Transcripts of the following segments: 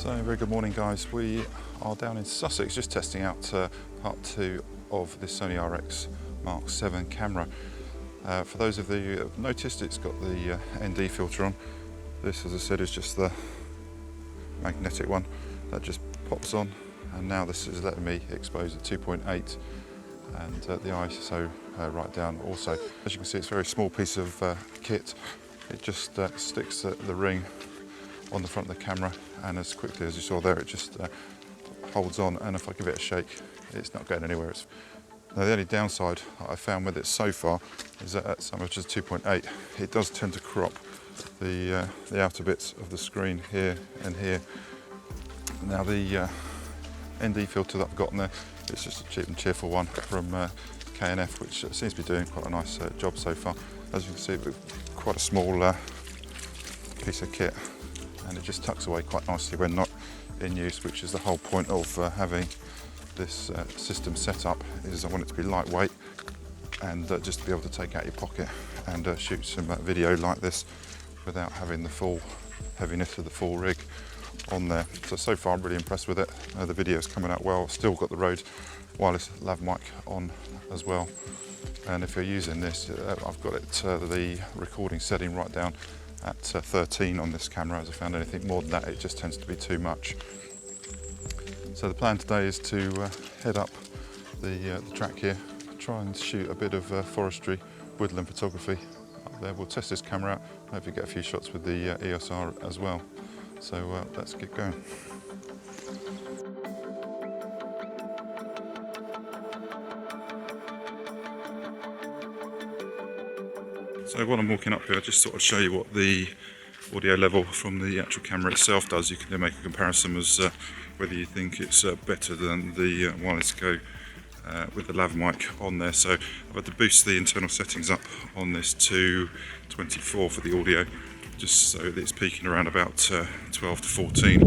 So, very good morning guys. We are down in Sussex just testing out part 2 of this Sony Rx100m7 camera. For those of you who have noticed, it's got the ND filter on. This, as I said, is just the magnetic one that just pops on, and now this is letting me expose at 2.8 and the ISO right down also. As you can see, it's a very small piece of kit. It just sticks the ring on the front of the camera, and as quickly as you saw there, it just holds on, and if I give it a shake, it's not going anywhere. Now, the only downside I found with it so far is that at so much as 2.8, it does tend to crop the outer bits of the screen here and here. Now, the ND filter that I've got in there, it's just a cheap and cheerful one from K&F, which seems to be doing quite a nice job so far. As you can see, it's quite a small piece of kit, and it just tucks away quite nicely when not in use, which is the whole point of having this system set up. Is I want it to be lightweight and just to be able to take out your pocket and shoot some video like this without having the full heaviness of the full rig on there. So far I'm really impressed with it. The video's coming out well. Still got the Rode wireless lav mic on as well, and if you're using this, I've got it the recording setting right down at 13 on this camera, as I found anything more than that, it just tends to be too much. So the plan today is to head up the track here, try and shoot a bit of forestry, woodland photography up there. We'll test this camera out, hopefully get a few shots with the EOS R as well. So let's get going. So while I'm walking up here, I just thought I'd show you what the audio level from the actual camera itself does. You can then make a comparison as whether you think it's better than the wireless Go with the lav mic on there. So I've had to boost the internal settings up on this to 24 for the audio, just so that it's peaking around about 12 to 14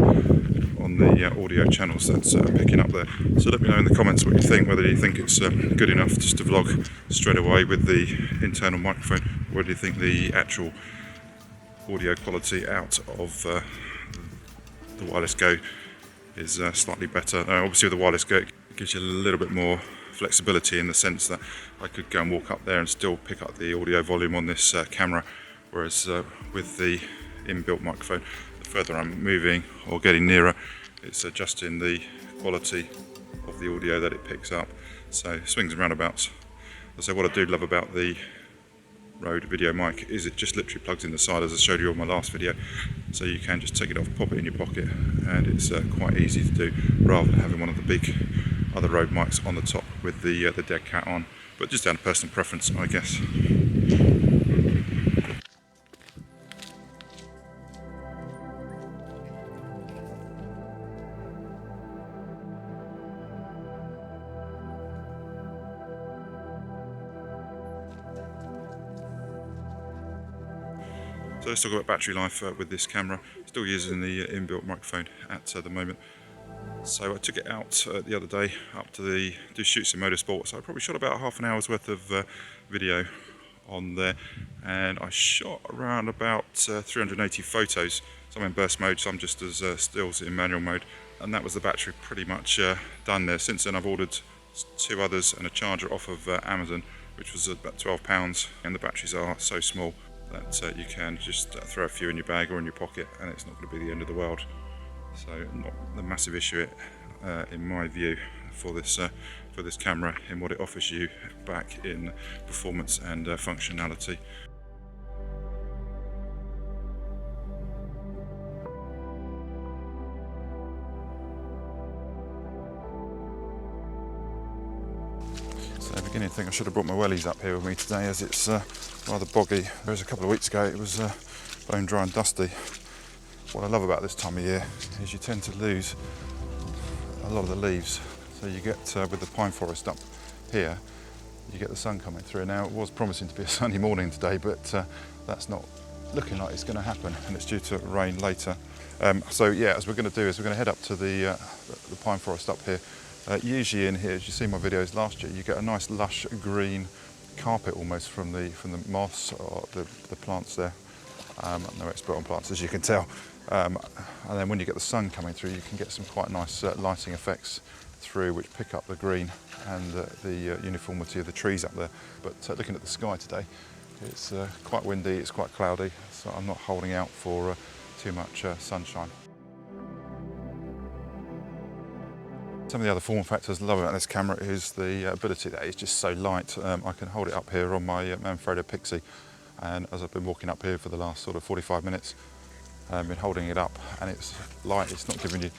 on the audio channels that's picking up there. So let me know in the comments what you think, whether you think it's good enough just to vlog straight away with the internal microphone, or do you think the actual audio quality out of the wireless Go is slightly better. Obviously with the wireless Go, it gives you a little bit more flexibility in the sense that I could go and walk up there and still pick up the audio volume on this camera, whereas with the inbuilt microphone, the further I'm moving or getting nearer, it's adjusting the quality of the audio that it picks up. So swings and roundabouts. So what I do love about the Rode video mic is it just literally plugs in the side, as I showed you on my last video, so you can just take it off, pop it in your pocket, and it's quite easy to do, rather than having one of the big other Rode mics on the top with the dead cat on. But just down to personal preference, I guess. So let's talk about battery life with this camera. Still using the inbuilt microphone at the moment. So I took it out the other day up to do shoots in motorsport. So I probably shot about half an hour's worth of video on there, and I shot around about 380 photos. Some in burst mode, some just as stills in manual mode, and that was the battery pretty much done there. Since then I've ordered 2 others and a charger off of Amazon, which was about £12, and the batteries are so small that you can just throw a few in your bag or in your pocket, and it's not going to be the end of the world. So not the massive issue in my view for this camera in what it offers you back in performance and functionality. So beginning to think I should have brought my wellies up here with me today, as it's rather boggy. Whereas a couple of weeks ago it was bone dry and dusty. What I love about this time of year is you tend to lose a lot of the leaves. So you get with the pine forest up here, you get the sun coming through. Now it was promising to be a sunny morning today, but that's not looking like it's going to happen, and it's due to rain later. So yeah, as we're going to do is we're going to head up to the pine forest up here. Usually in here, as you see my videos last year, you get a nice lush green carpet almost from the moss or the plants there. I'm no expert on plants, as you can tell, And then when you get the sun coming through, you can get some quite nice lighting effects through, which pick up the green and the uniformity of the trees up there. But looking at the sky today, it's quite windy, it's quite cloudy, so I'm not holding out for too much sunshine. Some of the other form factors I love about this camera is the ability that it's just so light. I can hold it up here on my Manfrotto Pixie, and as I've been walking up here for the last sort of 45 minutes, I've been holding it up, and it's light, it's not giving you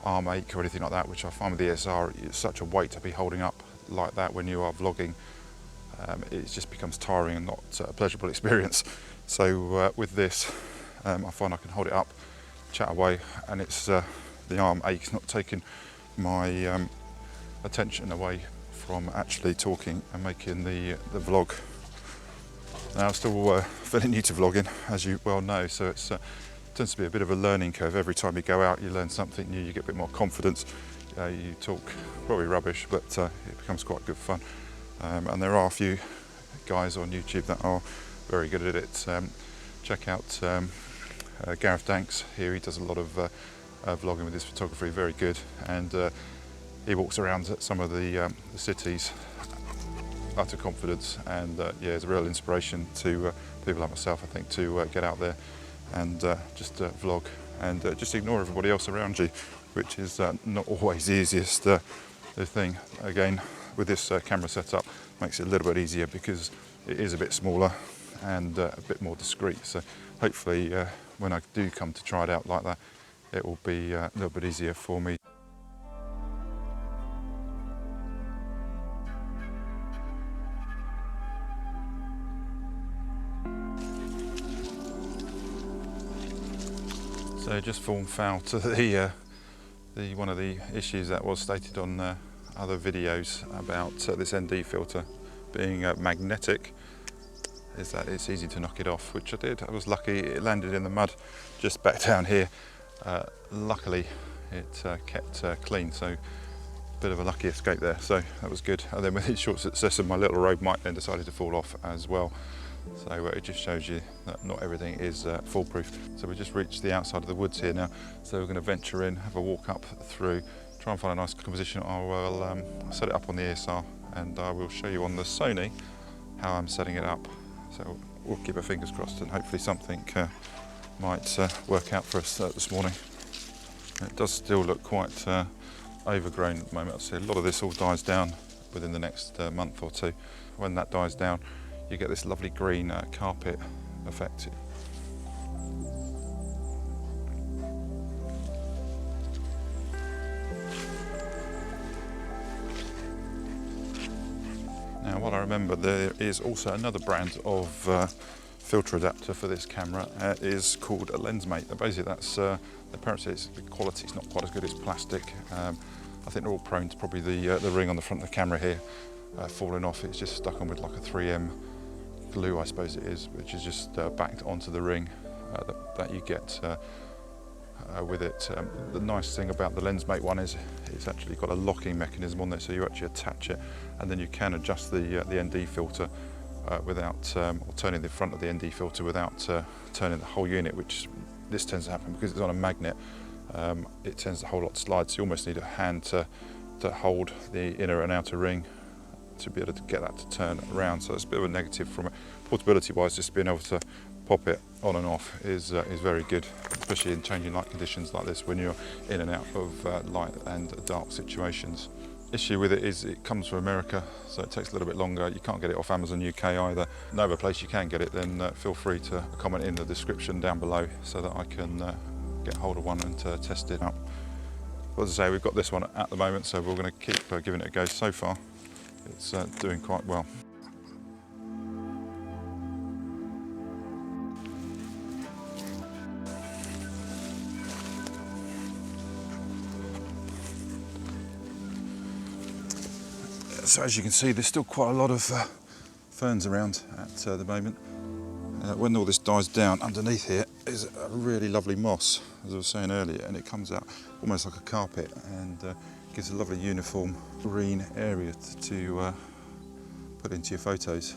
arm ache or anything like that, which I find with the EOS R, it's such a weight to be holding up like that when you are vlogging. It just becomes tiring and not a pleasurable experience. So with this, I find I can hold it up, chat away, and it's the arm ache's not taking my attention away from actually talking and making the vlog. Now, I'm still fairly new to vlogging, as you well know, so it tends to be a bit of a learning curve. Every time you go out, you learn something new, you get a bit more confidence. You talk probably rubbish, but it becomes quite good fun. And there are a few guys on YouTube that are very good at it. Check out Gareth Danks here. He does a lot of vlogging with his photography, very good, and he walks around at some of the cities, utter confidence, and yeah, it's a real inspiration to people like myself, I think, to get out there and just vlog and just ignore everybody else around you, which is not always the easiest thing. Again, with this camera setup, makes it a little bit easier because it is a bit smaller and a bit more discreet. So hopefully when I do come to try it out like that, it will be a little bit easier for me. So just fallen foul to the one of the issues that was stated on other videos about this ND filter being magnetic, is that it's easy to knock it off, which I did. I was lucky, it landed in the mud just back down here. Luckily it kept clean, so a bit of a lucky escape there, so that was good. And then with the short success of my little road mic then decided to fall off as well. So it just shows you that not everything is foolproof. So we just reached the outside of the woods here now, so we're going to venture in, have a walk up through, try and find a nice composition. I will set it up on the EOS R, and I will show you on the Sony how I'm setting it up. So we'll keep our fingers crossed and hopefully something might work out for us this morning. It does still look quite overgrown at the moment. I'd say a lot of this all dies down within the next month or two. When that dies down, you get this lovely green carpet effect. Now, what I remember, there is also another brand of filter adapter for this camera. It is called a LensMate. Basically, that's apparently the quality is not quite as good as plastic. I think they're all prone to probably the ring on the front of the camera here falling off. It's just stuck on with like a 3M glue, I suppose it is, which is just backed onto the ring that you get with it. The nice thing about the LensMate one is it's actually got a locking mechanism on there, so you actually attach it and then you can adjust the ND filter without, or turning the front of the ND filter without turning the whole unit, which this tends to happen because it's on a magnet. It tends to hold a lot of slides, so you almost need a hand to hold the inner and outer ring to be able to get that to turn around. So it's a bit of a negative from it. Portability wise, just being able to pop it on and off is very good, especially in changing light conditions like this when you're in and out of light and dark situations. Issue with it is it comes from America, so it takes a little bit longer. You can't get it off Amazon UK either. No other place you can get it, then feel free to comment in the description down below so that I can get hold of one and test it out. As I say, we've got this one at the moment, so we're going to keep giving it a go. So far it's doing quite well. So as you can see, there's still quite a lot of ferns around at the moment. When all this dies down, underneath here is a really lovely moss, as I was saying earlier, and it comes out almost like a carpet and gives a lovely uniform green area to put into your photos.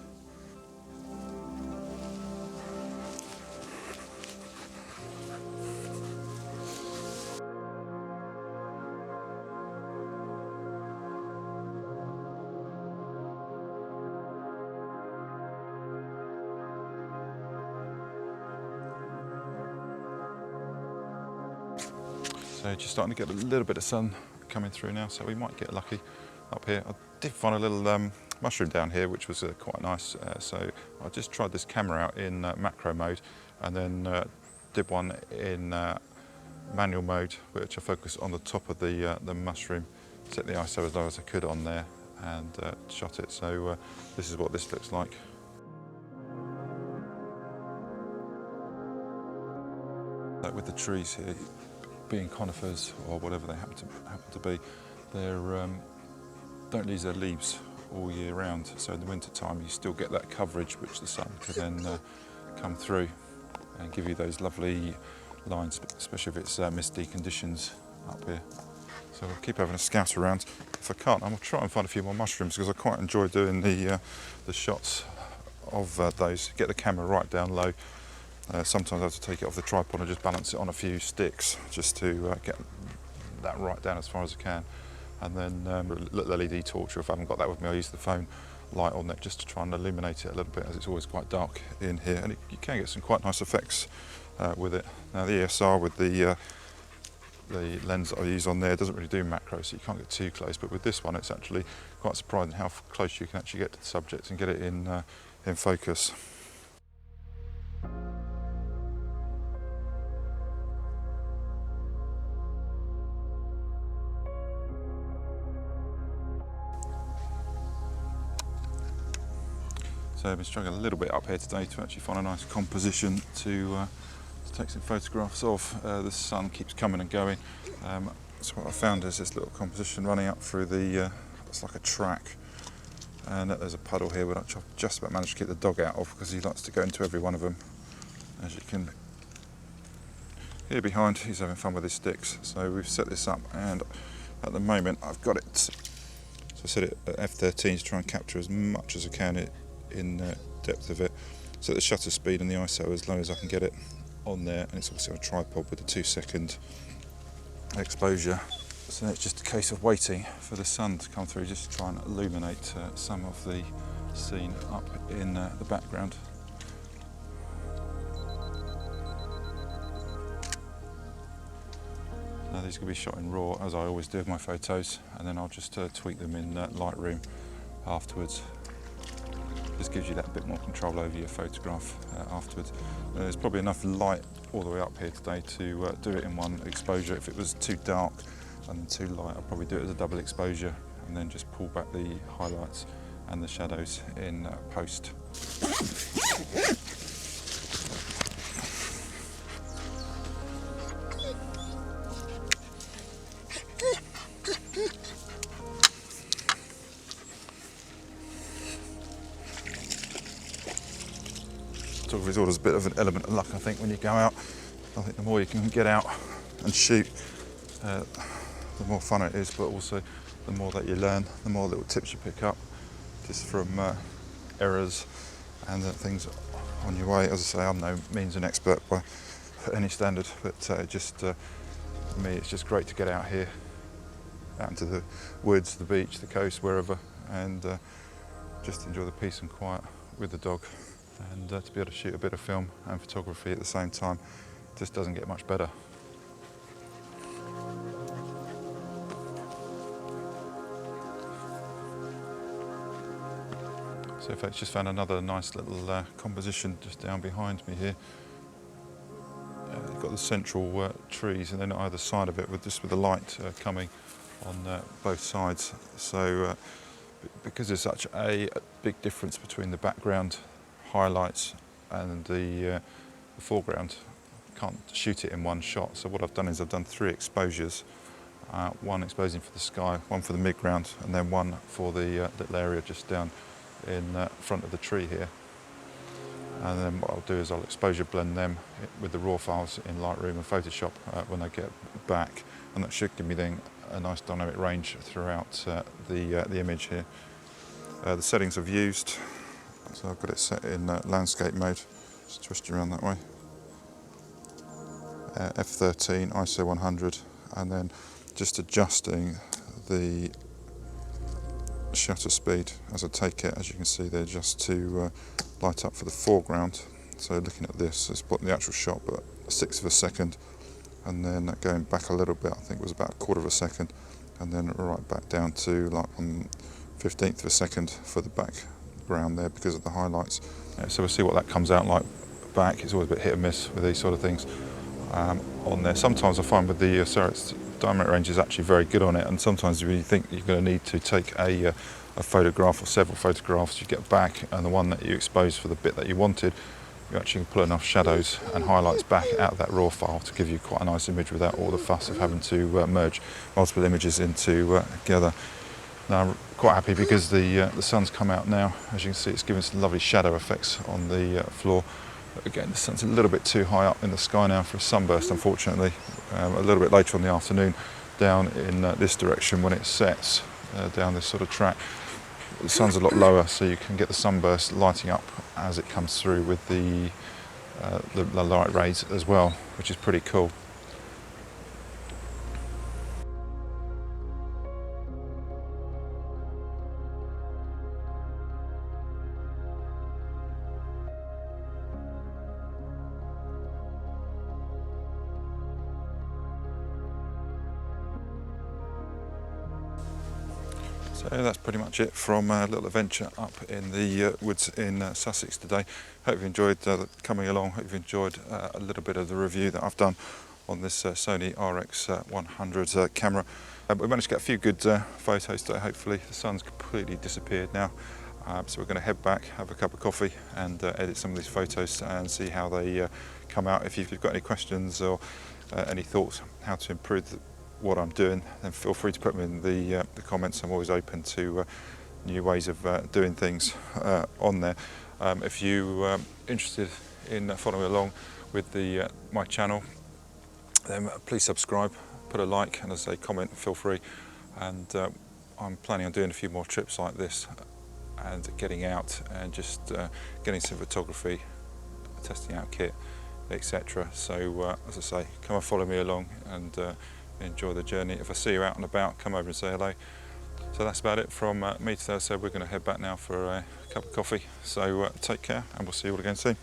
So just starting to get a little bit of sun coming through now, so we might get lucky up here. I did find a little mushroom down here, which was quite nice. So I just tried this camera out in macro mode, and then did one in manual mode, which I focused on the top of the mushroom, set the ISO as low as I could on there, and shot it. So this is what this looks like. With the trees here being conifers or whatever they happen to be, they don't lose their leaves all year round. So in the winter time, you still get that coverage, which the sun can then come through and give you those lovely lines, especially if it's misty conditions up here. So I'll keep having a scout around. If I can't, I'll try and find a few more mushrooms, because I quite enjoy doing the shots of those. Get the camera right down low. Sometimes I have to take it off the tripod and just balance it on a few sticks, just to get that right down as far as I can. And then little LED torch, or if I haven't got that with me, I use the phone light on it just to try and illuminate it a little bit, as it's always quite dark in here. And you can get some quite nice effects with it. Now the EOS R with the lens that I use on there doesn't really do macro, so you can't get too close. But with this one, it's actually quite surprising how close you can actually get to the subject and get it in focus. So I've been struggling a little bit up here today to actually find a nice composition to take some photographs of. The sun keeps coming and going. So what I found is this little composition running up through the, it's like a track, and there's a puddle here which I've just about managed to get the dog out of, because he likes to go into every one of them. As you can hear behind, he's having fun with his sticks. So we've set this up, and at the moment I've got it, so I set it at f13 to try and capture as much as I can in depth of it. Set the shutter speed and the ISO as low as I can get it on there, and it's obviously on a tripod with a 2-second exposure. So it's just a case of waiting for the sun to come through, just to try and illuminate some of the scene up in the background. Now these can be shot in RAW, as I always do with my photos, and then I'll just tweak them in Lightroom afterwards. Just gives you that bit more control over your photograph afterwards. There's probably enough light all the way up here today to do it in one exposure. If it was too dark and too light, I'd probably do it as a double exposure, and then just pull back the highlights and the shadows in post. Photography is always a bit of an element of luck, I think, when you go out. I think the more you can get out and shoot, the more fun it is, but also the more that you learn, the more little tips you pick up just from errors and things on your way. As I say, I'm no means an expert by any standard, but for me, it's just great to get out here, out into the woods, the beach, the coast, wherever, and just enjoy the peace and quiet with the dog. And to be able to shoot a bit of film and photography at the same time just doesn't get much better. So in fact, just found another nice little composition just down behind me here. You've got the central trees, and then on either side of it with the light coming on both sides. So because there's such a big difference between the background highlights and the foreground, can't shoot it in one shot. So what I've done is I've done 3 exposures, one exposing for the sky, one for the midground, and then one for the little area just down in front of the tree here. And then what I'll do is I'll exposure blend them with the raw files in Lightroom and Photoshop when I get back, and that should give me then a nice dynamic range throughout the image here. The settings I've used, so I've got it set in landscape mode, just twist it around that way. F13, ISO 100, and then just adjusting the shutter speed as I take it, as you can see there, just to light up for the foreground. So looking at this, it's the actual shot, but 1/6 of a second and then going back a little bit, I think it was about 1/4 of a second, and then right back down to like 1/15 of a second for the background there because of the highlights. So we'll see what that comes out like back. It's always a bit hit and miss with these sort of things on there. Sometimes I find with the EOS R, its dynamic range is actually very good on it, and sometimes you think you're going to need to take a photograph or several photographs, you get back, and the one that you expose for the bit that you wanted, you actually can pull enough shadows and highlights back out of that raw file to give you quite a nice image without all the fuss of having to merge multiple images into together. Now I'm quite happy because the sun's come out now. As you can see, it's giving some lovely shadow effects on the floor. But again, the sun's a little bit too high up in the sky now for a sunburst, unfortunately. A little bit later on in the afternoon down in this direction when it sets down this sort of track. The sun's a lot lower, so you can get the sunburst lighting up as it comes through with the light rays as well, which is pretty cool. So that's pretty much it from a little adventure up in the woods in Sussex today. Hope you enjoyed coming along. Hope you've enjoyed a little bit of the review that I've done on this Sony Rx100 camera. We managed to get a few good photos today. Hopefully the sun's completely disappeared now. So we're going to head back, have a cup of coffee and edit some of these photos and see how they come out. If you've got any questions or any thoughts how to improve what I'm doing, then feel free to put them in the comments. I'm always open to new ways of doing things on there. If you're interested in following along with my channel, then please subscribe, put a like, and as I say, comment, feel free. And I'm planning on doing a few more trips like this and getting out and just getting some photography, testing out kit, etc. So as I say, come and follow me along and enjoy the journey. If I see you out and about, come over and say hello. So that's about it from me today. So we're going to head back now for a cup of coffee. So take care, and we'll see you all again soon.